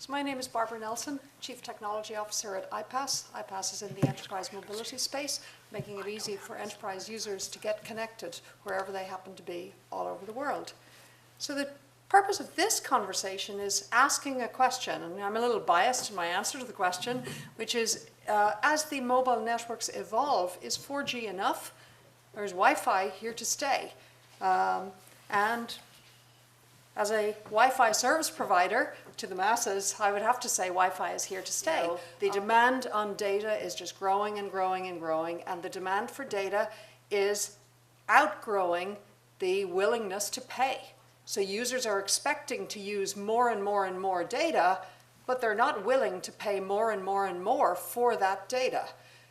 So my name is Barbara Nelson, Chief Technology Officer at iPass. iPass is in the enterprise mobility space, making it easy for enterprise users to get connected wherever they happen to be all over the world. So the purpose of this conversation is asking a question, and I'm a little biased in my answer to the question, which is, as the mobile networks evolve, is 4G enough, or is Wi-Fi here to stay? And as a Wi-Fi service provider to the masses, I would have to say Wi-Fi is here to stay. No. The demand on data is just growing and growing and growing, and the demand for data is outgrowing the willingness to pay. So users are expecting to use more and more and more data, but they're not willing to pay more and more and more for that data.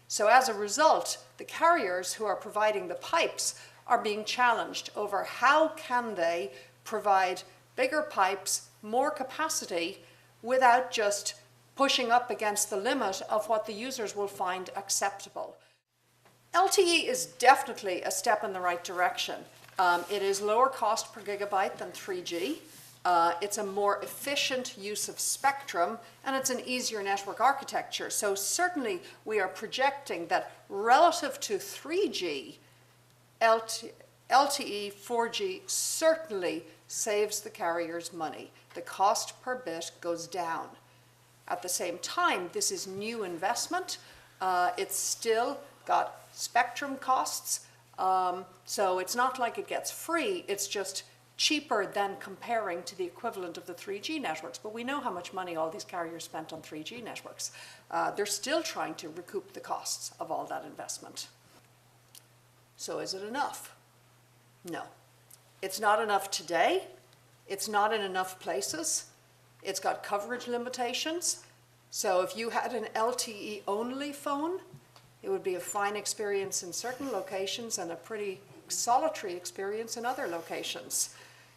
So as a result, the carriers who are providing the pipes are being challenged over how can they provide bigger pipes, more capacity, without just pushing up against the limit of what the users will find acceptable. LTE is definitely a step in the right direction. It is lower cost per gigabyte than 3G. It's a more efficient use of spectrum, and it's an easier network architecture. So certainly we are projecting that relative to 3G, LTE 4G certainly saves the carriers money. The cost per bit goes down. At the same time, this is new investment. It's still got spectrum costs, so it's not like it gets free, it's just cheaper than comparing to the equivalent of the 3G networks. But we know how much money all these carriers spent on 3G networks. They're still trying to recoup the costs of all that investment. So is it enough? No. It's not enough today. It's not in enough places. It's got coverage limitations. So if you had an LTE only phone, it would be a fine experience in certain locations and a pretty solitary experience in other locations.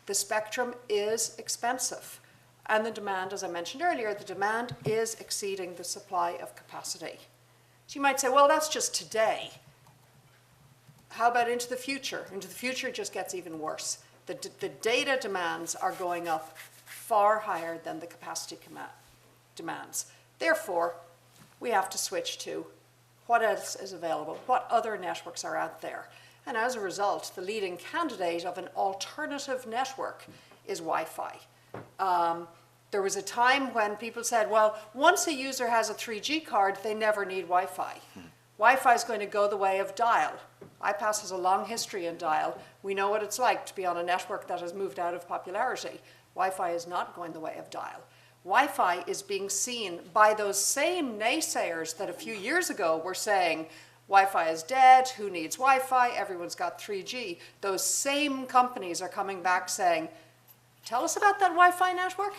The spectrum is expensive. And the demand, as I mentioned earlier, the demand is exceeding the supply of capacity. So you might say, well, that's just today. How about into the future? Into the future, it just gets even worse. The data demands are going up far higher than the capacity demands. Therefore, we have to switch to what else is available, what other networks are out there. And as a result, the leading candidate of an alternative network is Wi-Fi. There was a time when people said, well, once a user has a 3G card, they never need Wi-Fi. Wi-Fi is going to go the way of dial. iPass has a long history in dial. We know what it's like to be on a network that has moved out of popularity. Wi-Fi is not going the way of dial. Wi-Fi is being seen by those same naysayers that a few years ago were saying, Wi-Fi is dead, who needs Wi-Fi, everyone's got 3G. Those same companies are coming back saying, tell us about that Wi-Fi network.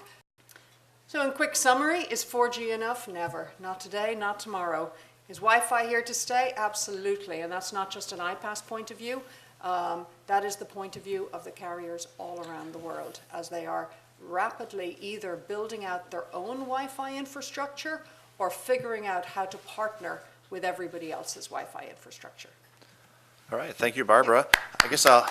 So in quick summary, is 4G enough? Never. Not today, not tomorrow. Is Wi-Fi here to stay? Absolutely, and that's not just an iPass point of view. That is the point of view of the carriers all around the world as they are rapidly either building out their own Wi-Fi infrastructure or figuring out how to partner with everybody else's Wi-Fi infrastructure. All right, thank you, Barbara. I guess I'll